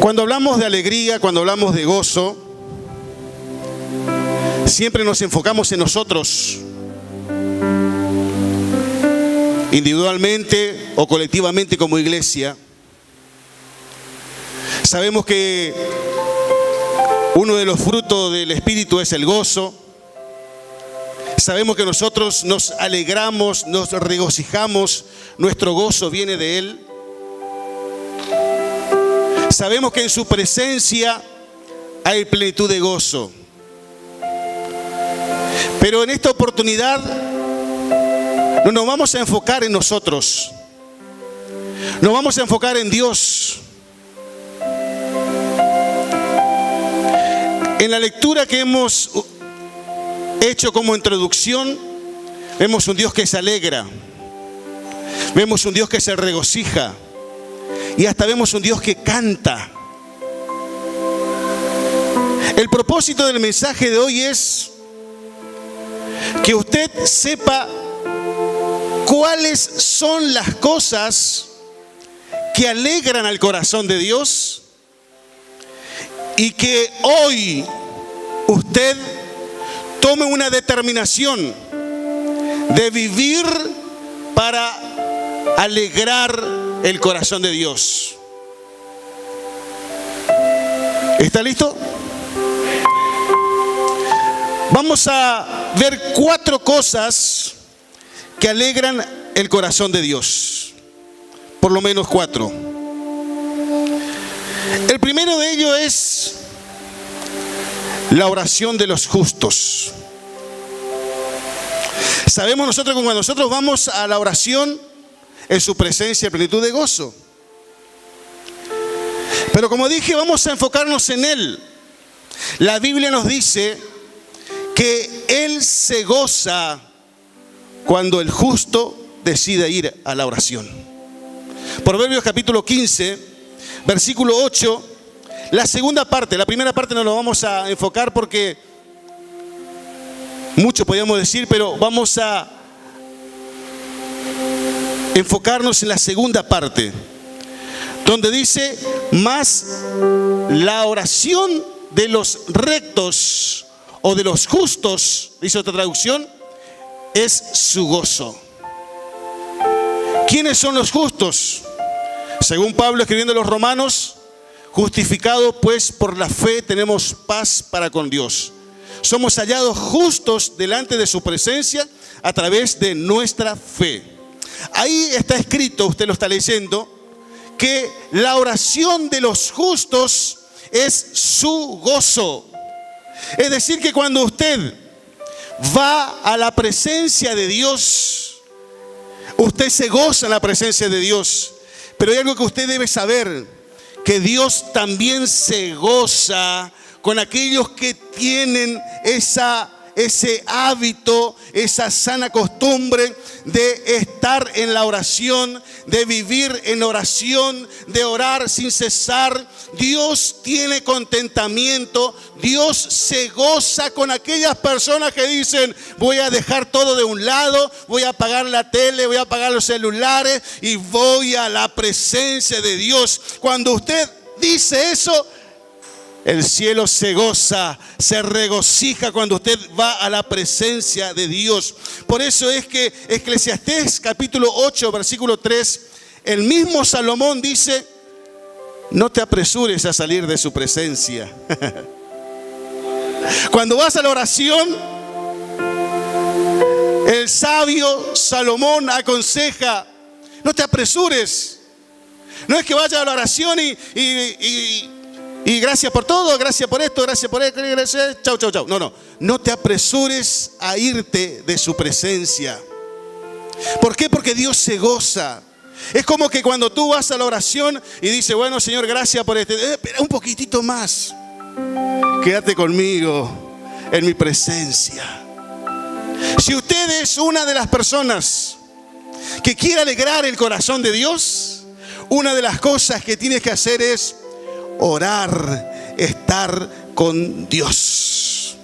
Cuando hablamos de alegría, cuando hablamos de gozo, siempre nos enfocamos en nosotros, individualmente o colectivamente como iglesia. Sabemos que uno de los frutos del Espíritu es el gozo. Sabemos que nosotros nos alegramos, nos regocijamos, nuestro gozo viene de Él. Sabemos que en su presencia hay plenitud de gozo. Pero en esta oportunidad no nos vamos a enfocar en nosotros. Nos vamos a enfocar en Dios. En la lectura que hemos hecho como introducción, vemos un Dios que se alegra. Vemos un Dios que se regocija. Y hasta vemos un Dios que canta. El propósito del mensaje de hoy es que usted sepa cuáles son las cosas que alegran al corazón de Dios y que hoy usted tome una determinación de vivir para alegrar el corazón de Dios. ¿Está listo? Vamos a ver 4 cosas que alegran el corazón de Dios. Por lo menos 4. El primero de ellos es la oración de los justos. Sabemos nosotros que cuando nosotros vamos a la oración, en su presencia hay plenitud de gozo. Pero como dije, vamos a enfocarnos en Él. La Biblia nos dice que Él se goza cuando el justo decide ir a la oración. Proverbios capítulo 15, versículo 8, la segunda parte. La primera parte no lo vamos a enfocar porque mucho podríamos decir, pero vamos a enfocarnos en la segunda parte, donde dice: mas la oración de los rectos o de los justos, dice otra traducción, es su gozo. ¿Quiénes son los justos? Según Pablo escribiendo a los Romanos: justificados pues por la fe tenemos paz para con Dios. Somos hallados justos delante de su presencia a través de nuestra fe. Ahí está escrito, usted lo está leyendo, que la oración de los justos es su gozo. Es decir, que cuando usted va a la presencia de Dios, usted se goza en la presencia de Dios. Pero hay algo que usted debe saber, que Dios también se goza con aquellos que tienen ese hábito, esa sana costumbre de estar en la oración, de vivir en oración, de orar sin cesar. Dios tiene contentamiento, Dios se goza con aquellas personas que dicen: voy a dejar todo de un lado, voy a apagar la tele, voy a apagar los celulares y voy a la presencia de Dios. Cuando usted dice eso, el cielo se goza, se regocija cuando usted va a la presencia de Dios. Por eso es que Eclesiastés capítulo 8, versículo 3, el mismo Salomón dice: no te apresures a salir de su presencia. Cuando vas a la oración, el sabio Salomón aconseja: no te apresures. No es que vaya a la oración y gracias por todo, gracias por esto, gracias por esto, gracias, chau, chau, chau. No te apresures a irte de su presencia. ¿Por qué? Porque Dios se goza. Es como que cuando tú vas a la oración y dices: bueno, Señor, gracias por espera un poquitito más. Quédate conmigo en mi presencia. Si usted es una de las personas que quiere alegrar el corazón de Dios, una de las cosas que tienes que hacer es orar, estar con Dios.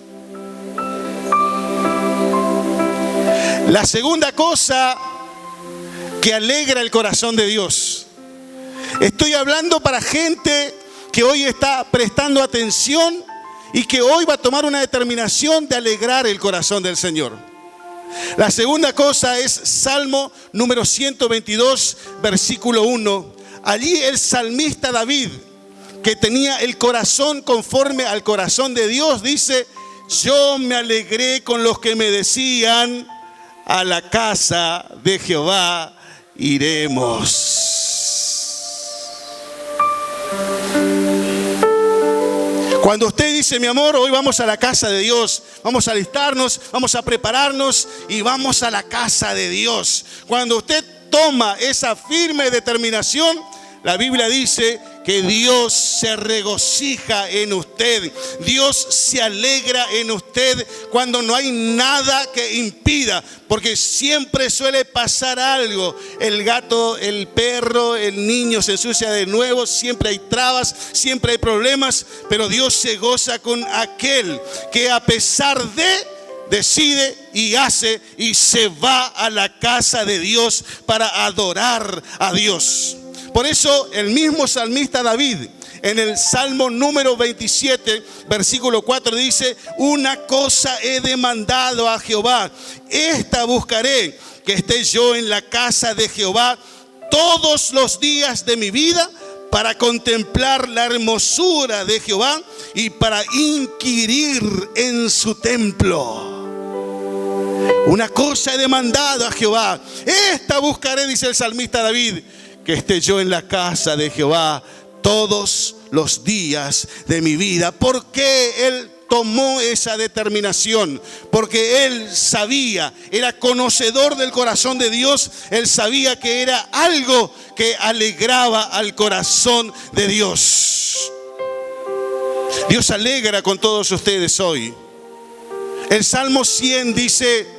La segunda cosa que alegra el corazón de Dios. Estoy hablando para gente que hoy está prestando atención y que hoy va a tomar una determinación de alegrar el corazón del Señor. La segunda cosa es Salmo número 122, versículo 1. Allí el salmista David, que tenía el corazón conforme al corazón de Dios, dice: yo me alegré con los que me decían, a la casa de Jehová iremos. Cuando usted dice: mi amor, hoy vamos a la casa de Dios, vamos a alistarnos, vamos a prepararnos y vamos a la casa de Dios. Cuando usted toma esa firme determinación, la Biblia dice que Dios se regocija en usted. Dios se alegra en usted cuando no hay nada que impida. Porque siempre suele pasar algo. El gato, el perro, el niño se ensucia de nuevo. Siempre hay trabas, siempre hay problemas. Pero Dios se goza con aquel que a pesar de decide y hace y se va a la casa de Dios para adorar a Dios. Por eso el mismo salmista David, en el Salmo número 27, versículo 4, dice: una cosa he demandado a Jehová, esta buscaré, que esté yo en la casa de Jehová todos los días de mi vida, para contemplar la hermosura de Jehová y para inquirir en su templo. Una cosa he demandado a Jehová, esta buscaré, dice el salmista David, que esté yo en la casa de Jehová todos los días de mi vida. ¿Por qué él tomó esa determinación? Porque él sabía, era conocedor del corazón de Dios. Él sabía que era algo que alegraba al corazón de Dios. Dios alegra con todos ustedes hoy. El Salmo 100 dice: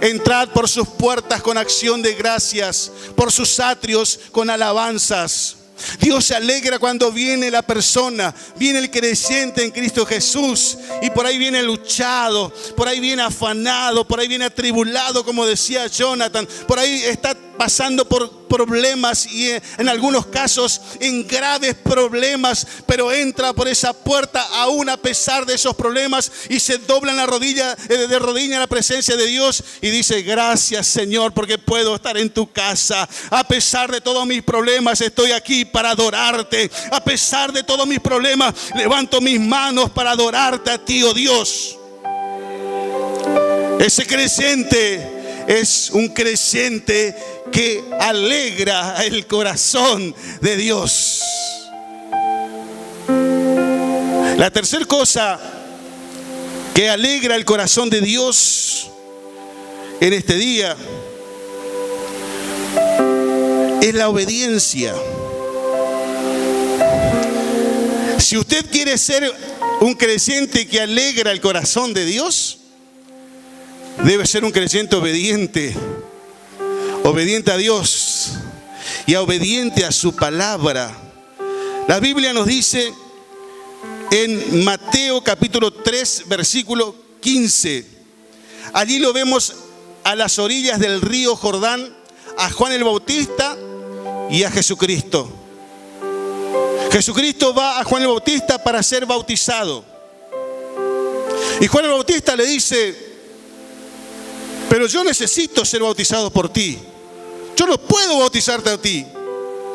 entrad por sus puertas con acción de gracias, por sus atrios con alabanzas. Dios se alegra cuando viene la persona, viene el creyente en Cristo Jesús, y por ahí viene luchado, por ahí viene afanado, por ahí viene atribulado, como decía Jonathan, por ahí está pasando por problemas y en algunos casos en graves problemas, pero entra por esa puerta aún a pesar de esos problemas y se dobla en la rodilla, de rodilla en la presencia de Dios y dice: gracias, Señor, porque puedo estar en tu casa. A pesar de todos mis problemas, estoy aquí para adorarte. A pesar de todos mis problemas, levanto mis manos para adorarte a ti, oh Dios. Ese creyente es un creyente que alegra el corazón de Dios. La tercera cosa que alegra el corazón de Dios en este día es la obediencia. Si usted quiere ser un creyente que alegra el corazón de Dios, debe ser un creyente obediente. Obediente a Dios y obediente a su palabra. La Biblia nos dice en Mateo capítulo 3, versículo 15. Allí lo vemos a las orillas del río Jordán, a Juan el Bautista y a Jesucristo. Jesucristo va a Juan el Bautista para ser bautizado. Y Juan el Bautista le dice: pero yo necesito ser bautizado por ti. Yo no puedo bautizarte a ti,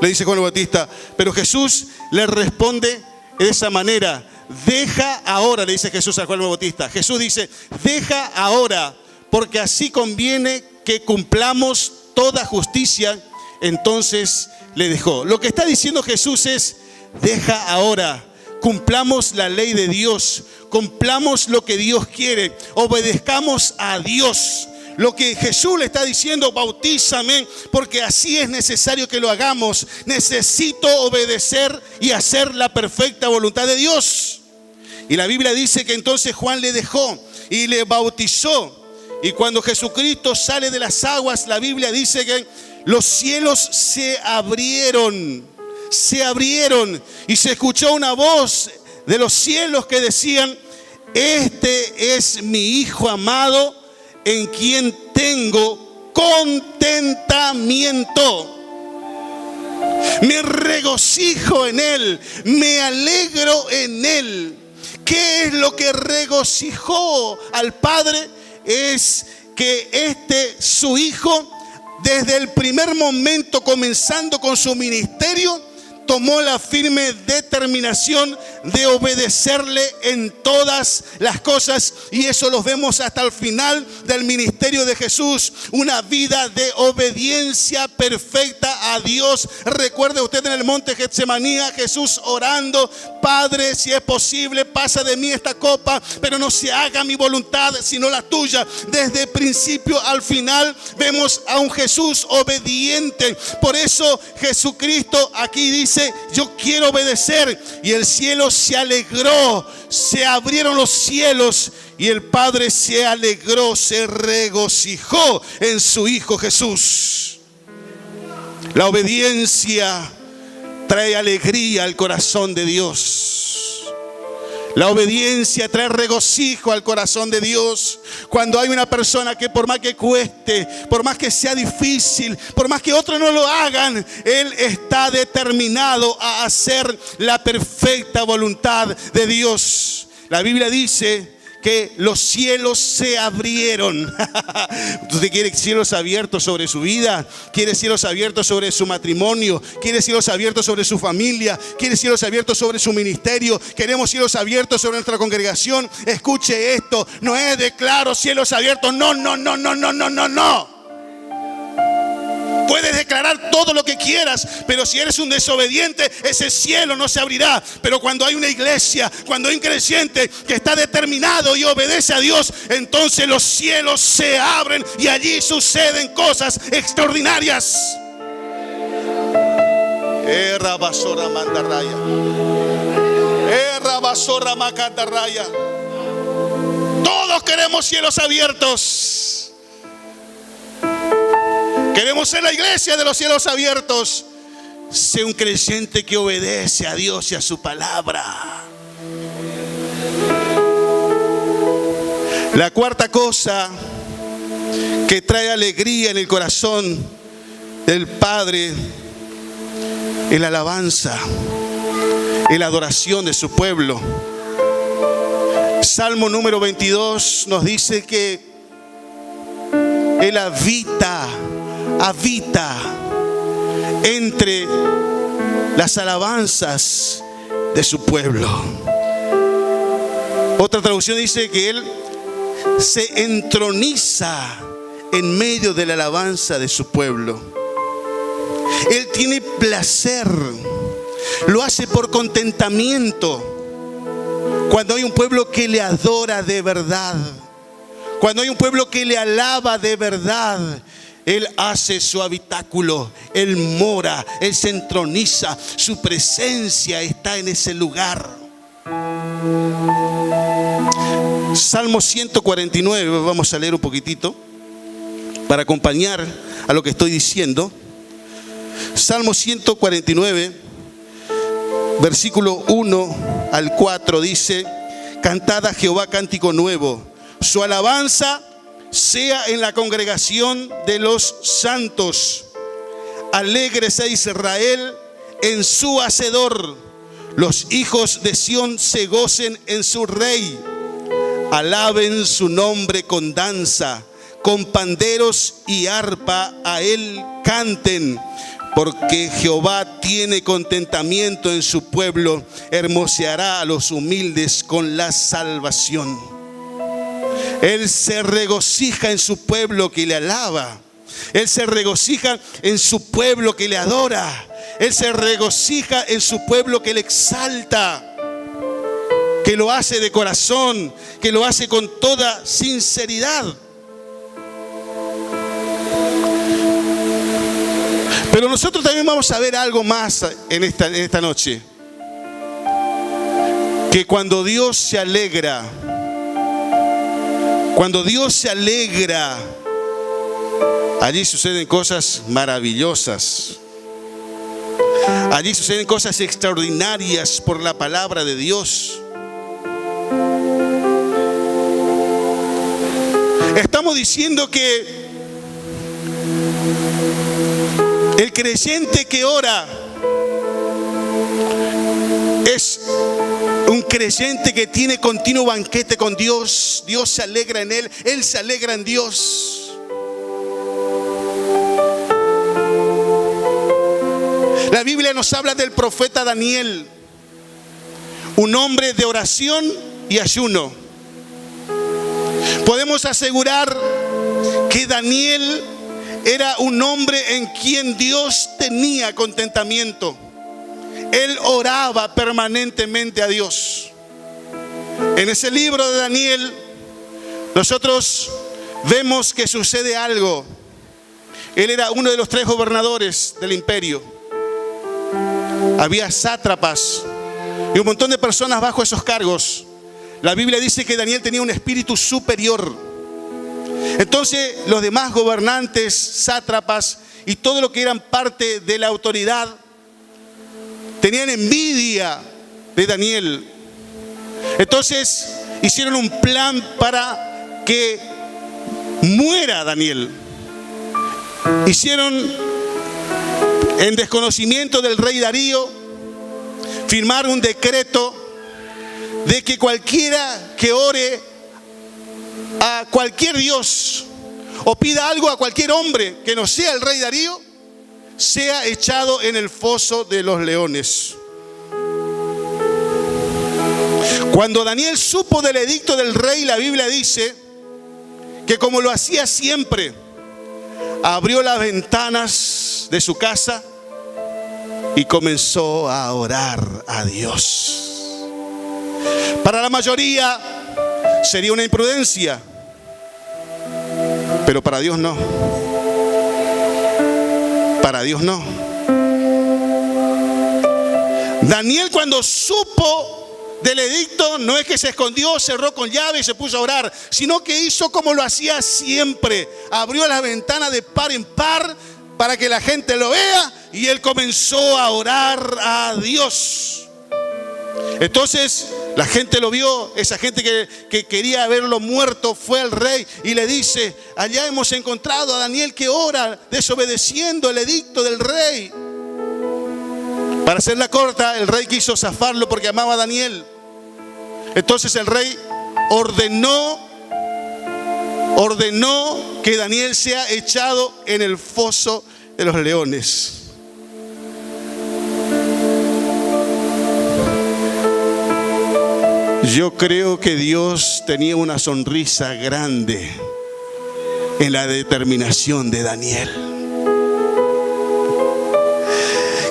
le dice Juan el Bautista. Pero Jesús le responde de esa manera: deja ahora, le dice Jesús a Juan el Bautista. Jesús dice: deja ahora, porque así conviene que cumplamos toda justicia. Entonces le dejó. Lo que está diciendo Jesús es: deja ahora, cumplamos la ley de Dios, cumplamos lo que Dios quiere, obedezcamos a Dios. Lo que Jesús le está diciendo: bautízame, porque así es necesario que lo hagamos. Necesito obedecer y hacer la perfecta voluntad de Dios. Y la Biblia dice que entonces Juan le dejó y le bautizó. Y cuando Jesucristo sale de las aguas, la Biblia dice que los cielos se abrieron y se escuchó una voz de los cielos que decían: este es mi Hijo amado, en quien tengo contentamiento. Me regocijo en Él, me alegro en Él. ¿Qué es lo que regocijó al Padre? Es que su Hijo, desde el primer momento, comenzando con su ministerio, tomó la firme determinación de obedecerle en todas las cosas, y eso lo vemos hasta el final del ministerio de Jesús, una vida de obediencia perfecta a Dios. Recuerde usted en el monte Getsemaní, Jesús orando: Padre, si es posible, pasa de mí esta copa, pero no se haga mi voluntad sino la tuya. Desde principio al final vemos a un Jesús obediente. Por eso Jesucristo aquí dice: yo quiero obedecer. Y el cielo se alegró, se abrieron los cielos, y el Padre se alegró, se regocijó en su Hijo Jesús. La obediencia trae alegría al corazón de Dios. La obediencia trae regocijo al corazón de Dios. Cuando hay una persona que, por más que cueste, por más que sea difícil, por más que otros no lo hagan, él está determinado a hacer la perfecta voluntad de Dios. La Biblia dice que los cielos se abrieron. ¿Usted quiere cielos abiertos sobre su vida? ¿Quiere cielos abiertos sobre su matrimonio? ¿Quiere cielos abiertos sobre su familia? ¿Quiere cielos abiertos sobre su ministerio? ¿Queremos cielos abiertos sobre nuestra congregación? Escuche esto: no es declaro cielos abiertos. No. Puedes declarar todo lo que quieras, pero si eres un desobediente, ese cielo no se abrirá. Pero cuando hay una iglesia, cuando hay un creyente que está determinado y obedece a Dios, entonces los cielos se abren y allí suceden cosas extraordinarias. Todos queremos cielos abiertos. Queremos ser la iglesia de los cielos abiertos. Sé un creyente que obedece a Dios y a su palabra. La cuarta cosa que trae alegría en el corazón del Padre es la alabanza, es la adoración de su pueblo. Salmo número 22 nos dice que Él habita entre las alabanzas de su pueblo. Otra traducción dice que Él se entroniza en medio de la alabanza de su pueblo. Él tiene placer, lo hace por contentamiento. Cuando hay un pueblo que le adora de verdad, cuando hay un pueblo que le alaba de verdad, Él hace su habitáculo, Él mora, Él se entroniza, su presencia está en ese lugar. Salmo 149, vamos a leer un poquitito para acompañar a lo que estoy diciendo. Salmo 149, versículo 1 al 4 dice: cantad a Jehová cántico nuevo, su alabanza sea en la congregación de los santos. Alégrese Israel en su hacedor, los hijos de Sión se gocen en su rey. Alaben su nombre con danza, con panderos y arpa a él canten, porque Jehová tiene contentamiento en su pueblo, hermoseará a los humildes con la salvación. Él se regocija en su pueblo que le alaba. Él se regocija en su pueblo que le adora. Él se regocija en su pueblo que le exalta, que lo hace de corazón, que lo hace con toda sinceridad. Pero nosotros también vamos a ver algo más en esta noche. Que cuando Dios se alegra, allí suceden cosas maravillosas. Allí suceden cosas extraordinarias por la palabra de Dios. Estamos diciendo que el creyente que ora creyente que tiene continuo banquete con Dios, Dios se alegra en él se alegra en Dios. La Biblia nos habla del profeta Daniel, un hombre de oración y ayuno. Podemos asegurar que Daniel era un hombre en quien Dios tenía contentamiento. Él oraba permanentemente a Dios. En ese libro de Daniel, nosotros vemos que sucede algo. Él era uno de los 3 gobernadores del imperio. Había sátrapas y un montón de personas bajo esos cargos. La Biblia dice que Daniel tenía un espíritu superior. Entonces los demás gobernantes, sátrapas y todo lo que eran parte de la autoridad tenían envidia de Daniel. Entonces hicieron un plan para que muera Daniel. Hicieron, en desconocimiento del rey Darío, firmar un decreto de que cualquiera que ore a cualquier dios o pida algo a cualquier hombre que no sea el rey Darío, sea echado en el foso de los leones. Cuando Daniel supo del edicto del rey, la Biblia dice que, como lo hacía siempre, abrió las ventanas de su casa y comenzó a orar a Dios. Para la mayoría sería una imprudencia, pero para Dios no. Para Dios no. Daniel, cuando supo del edicto, no es que se escondió, cerró con llave y se puso a orar, sino que hizo como lo hacía siempre. Abrió las ventanas de par en par para que la gente lo vea y él comenzó a orar a Dios. Entonces la gente lo vio, esa gente que quería verlo muerto fue al rey y le dice: allá hemos encontrado a Daniel que ora desobedeciendo el edicto del rey. Para hacerla corta, el rey quiso zafarlo porque amaba a Daniel. Entonces el rey ordenó que Daniel sea echado en el foso de los leones. Yo creo que Dios tenía una sonrisa grande en la determinación de Daniel.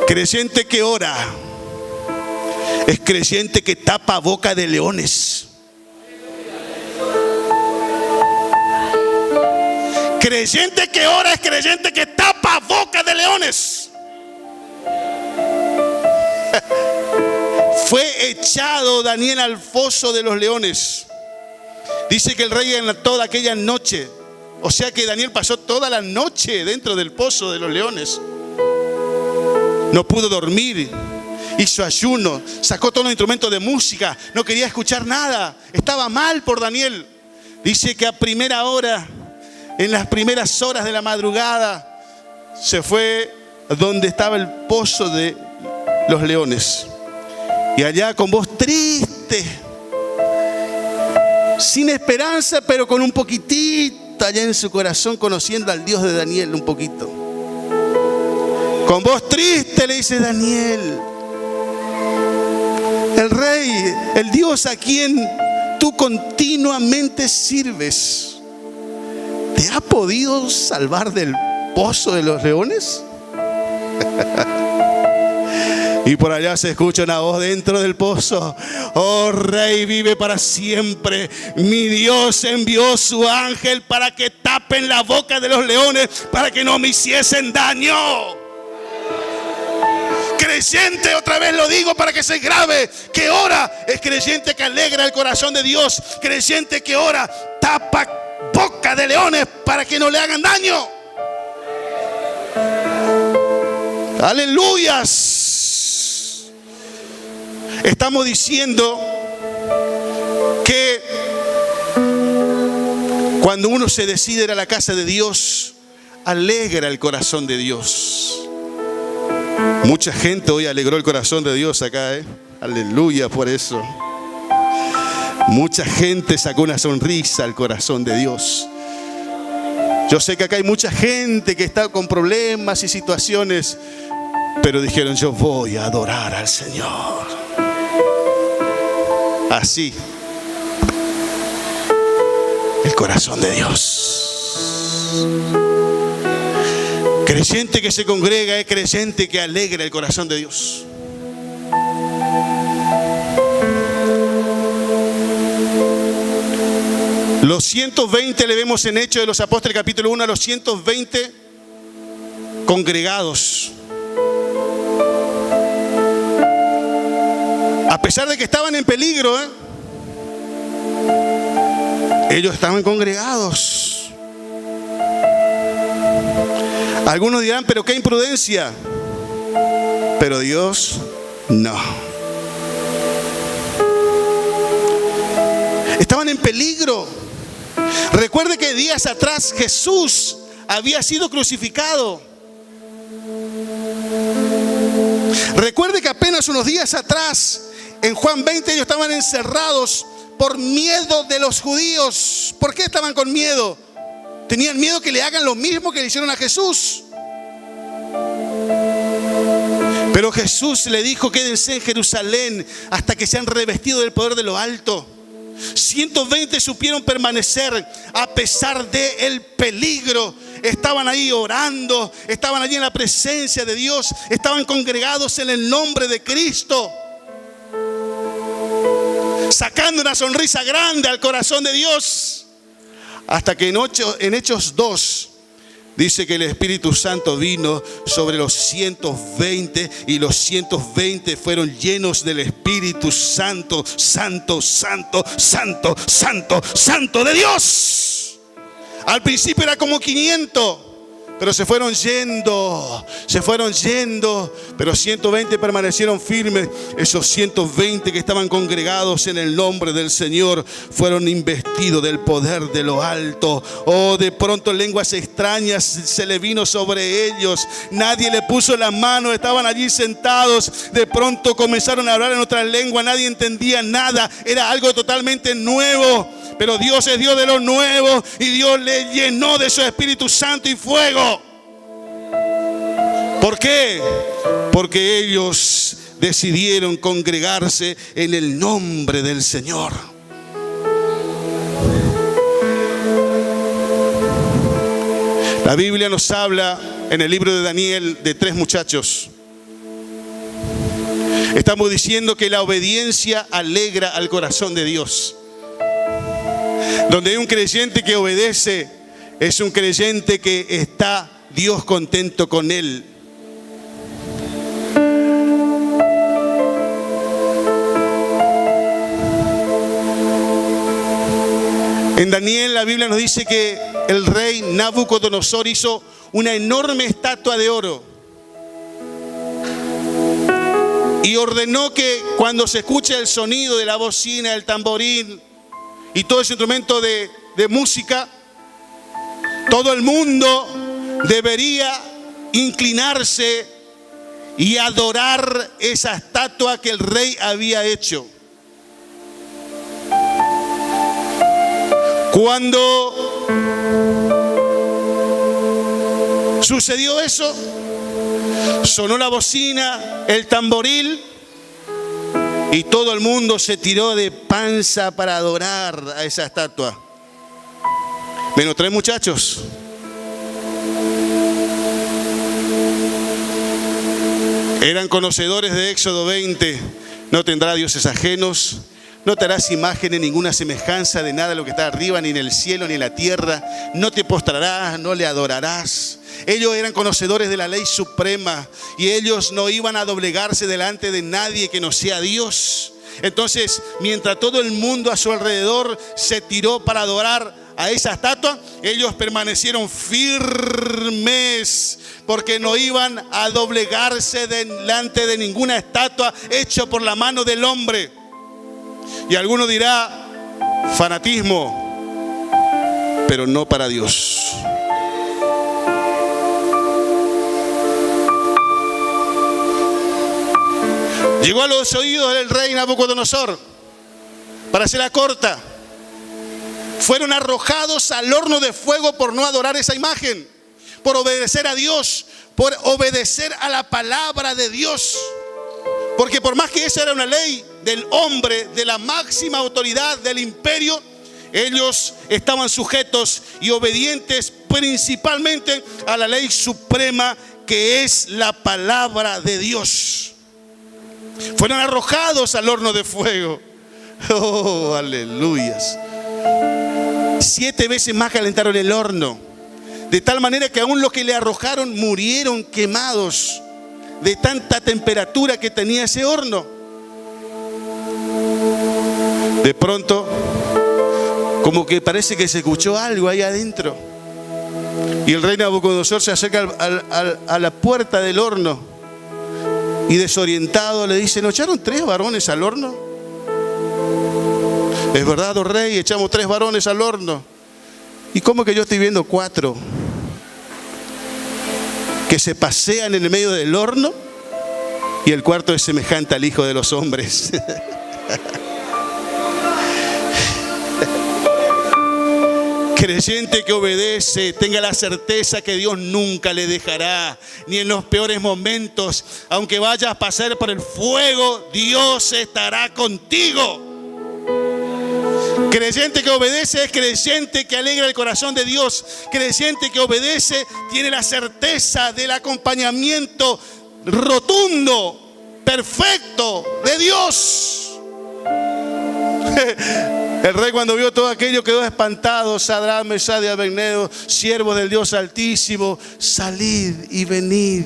Creyente que ora es creyente que tapa boca de leones. Creyente que ora es creyente que tapa boca de leones. Fue echado Daniel al foso de los leones. Dice que el rey en toda aquella noche, o sea que Daniel pasó toda la noche dentro del pozo de los leones. No pudo dormir, hizo ayuno, sacó todos los instrumentos de música, no quería escuchar nada, estaba mal por Daniel. Dice que a primera hora, en las primeras horas de la madrugada, se fue donde estaba el pozo de los leones. Y allá, con voz triste, sin esperanza, pero con un poquitito allá en su corazón, conociendo al Dios de Daniel un poquito. Con voz triste le dice: Daniel, el rey, el Dios a quien tú continuamente sirves, ¿te ha podido salvar del pozo de los leones? Y por allá se escucha una voz dentro del pozo: oh rey, vive para siempre. Mi Dios envió su ángel para que tapen la boca de los leones, para que no me hiciesen daño. Creyente, otra vez lo digo para que se grabe, que ora es creyente que alegra el corazón de Dios. Creyente que ora tapa boca de leones para que no le hagan daño. Aleluyas. Estamos diciendo que cuando uno se decide ir a la casa de Dios, alegra el corazón de Dios. Mucha gente hoy alegró el corazón de Dios acá, Aleluya por eso. Mucha gente sacó una sonrisa al corazón de Dios. Yo sé que acá hay mucha gente que está con problemas y situaciones, pero dijeron: yo voy a adorar al Señor. Así, el corazón de Dios. Creyente que se congrega es creyente que alegra el corazón de Dios. Los 120 le vemos en Hechos de los Apóstoles capítulo 1 a los 120 congregados. A pesar de que estaban en peligro, ellos estaban congregados. Algunos dirán: pero qué imprudencia. Pero Dios no. Estaban en peligro. Recuerde que días atrás Jesús había sido crucificado. Recuerde que apenas unos días atrás, en Juan 20, ellos estaban encerrados por miedo de los judíos. ¿Por qué estaban con miedo? Tenían miedo que le hagan lo mismo que le hicieron a Jesús. Pero Jesús le dijo: quédense en Jerusalén hasta que sean revestidos del poder de lo alto. 120 supieron permanecer a pesar del peligro. Estaban ahí orando, estaban allí en la presencia de Dios, estaban congregados en el nombre de Cristo, sacando una sonrisa grande al corazón de Dios. Hasta que en Hechos 2 dice que el Espíritu Santo vino sobre los 120 y los 120 fueron llenos del Espíritu Santo. Santo, santo, santo, santo, santo de Dios. Al principio era como 500, pero se fueron yendo, pero 120 permanecieron firmes. Esos 120 que estaban congregados en el nombre del Señor fueron investidos del poder de lo alto. Oh, de pronto lenguas extrañas se le vino sobre ellos. Nadie le puso la mano, estaban allí sentados. De pronto comenzaron a hablar en otras lenguas, nadie entendía nada. Era algo totalmente nuevo. Pero Dios es Dios de lo nuevo y Dios le llenó de su Espíritu Santo y fuego. ¿Por qué? Porque ellos decidieron congregarse en el nombre del Señor. La Biblia nos habla en el libro de Daniel de 3 muchachos. Estamos diciendo que la obediencia alegra al corazón de Dios. Donde hay un creyente que obedece, es un creyente que está Dios contento con él. En Daniel la Biblia nos dice que el rey Nabucodonosor hizo una enorme estatua de oro y ordenó que cuando se escuche el sonido de la bocina, del tamborín y todo ese instrumento de música, todo el mundo debería inclinarse y adorar esa estatua que el rey había hecho. Cuando sucedió eso, sonó la bocina, el tamboril, y todo el mundo se tiró de panza para adorar a esa estatua. Menos 3 muchachos. Eran conocedores de Éxodo 20. No tendrá dioses ajenos, no te harás imagen en ninguna semejanza de nada de lo que está arriba, ni en el cielo, ni en la tierra. No te postrarás, no le adorarás. Ellos eran conocedores de la ley suprema y ellos no iban a doblegarse delante de nadie que no sea Dios. Entonces, mientras todo el mundo a su alrededor se tiró para adorar a esa estatua, ellos permanecieron firmes porque no iban a doblegarse delante de ninguna estatua hecha por la mano del hombre. Y alguno dirá: fanatismo, pero no para Dios. Llegó a los oídos del rey Nabucodonosor Para hacerla corta, fueron arrojados al horno de fuego por no adorar esa imagen, por obedecer a Dios, por obedecer a la palabra de Dios. Porque por más que esa era una ley del hombre, de la máxima autoridad del imperio, ellos estaban sujetos y obedientes principalmente a la ley suprema, que es la palabra de Dios. Fueron arrojados al horno de fuego. Oh, aleluyas. 7 veces más calentaron el horno, de tal manera que aún los que le arrojaron murieron quemados de tanta temperatura que tenía ese horno. De pronto, como que parece que se escuchó algo ahí adentro, y el rey Nabucodonosor se acerca a la puerta del horno y, desorientado, le dice: ¿no echaron 3 varones al horno? Es verdad, oh rey, echamos 3 varones al horno. ¿Y cómo que yo estoy viendo 4 que se pasean en el medio del horno? Y el cuarto es semejante al Hijo de los Hombres. Creyente que obedece, tenga la certeza que Dios nunca le dejará, ni en los peores momentos. Aunque vayas a pasar por el fuego, Dios estará contigo. Creyente que obedece es creyente que alegra el corazón de Dios. Creyente que obedece tiene la certeza del acompañamiento rotundo, perfecto de Dios. El rey, cuando vio todo aquello, quedó espantado. Sadrach, Mesach y Abednego, siervos del Dios Altísimo, salid y venid.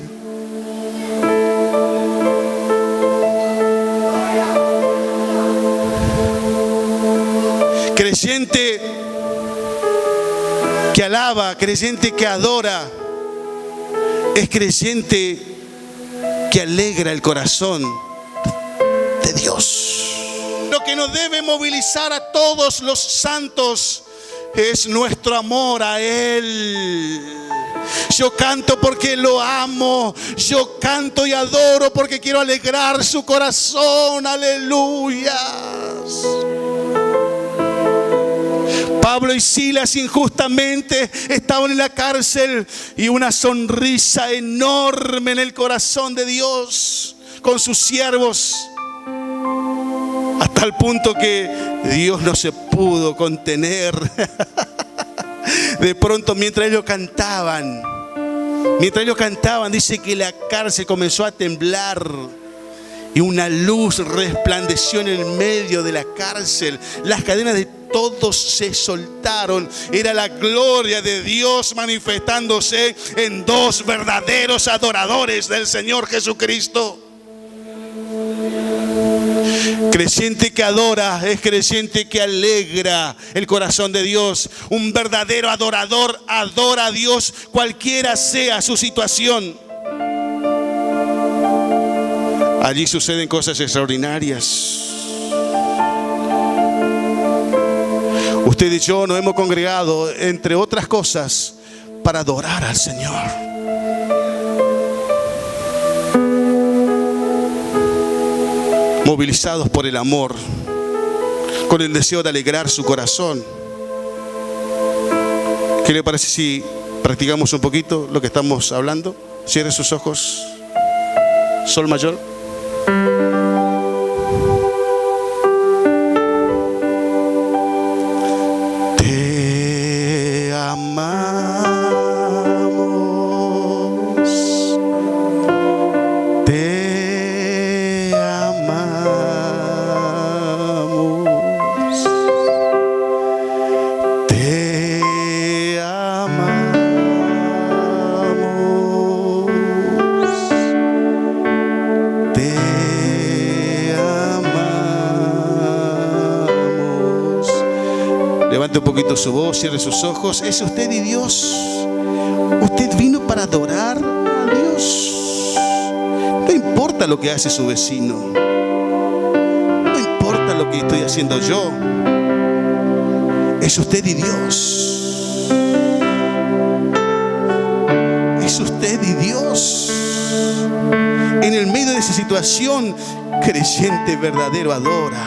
Creyente que alaba, creyente que adora, es creyente que alegra el corazón de Dios. Lo que nos debe movilizar a todos los santos es nuestro amor a Él. Yo canto porque lo amo. Yo canto y adoro porque quiero alegrar su corazón. Aleluya. Pablo y Silas injustamente estaban en la cárcel, y una sonrisa enorme en el corazón de Dios con sus siervos, hasta el punto que Dios no se pudo contener. De pronto, mientras ellos cantaban, dice que la cárcel comenzó a temblar y una luz resplandeció en el medio de la cárcel. Las cadenas de todos se soltaron. Era la gloria de Dios manifestándose en 2 verdaderos adoradores del Señor Jesucristo. Creyente que adora es creyente que alegra el corazón de Dios. Un verdadero adorador adora a Dios cualquiera sea su situación. Allí suceden cosas extraordinarias. Usted y yo nos hemos congregado, entre otras cosas, para adorar al Señor. Movilizados por el amor, con el deseo de alegrar su corazón. ¿Qué le parece si practicamos un poquito lo que estamos hablando? Cierre sus ojos. Sol mayor. Te amamos, te amamos, te amamos, te amamos. Levante un poquito su voz, cierre sus ojos. ¿Es usted y Dios? ¿Usted vino para adorar a Dios? No importa lo que hace su vecino, no importa lo que estoy haciendo yo. Es usted y Dios. Es usted y Dios. En el medio de esa situación, creyente verdadero adora.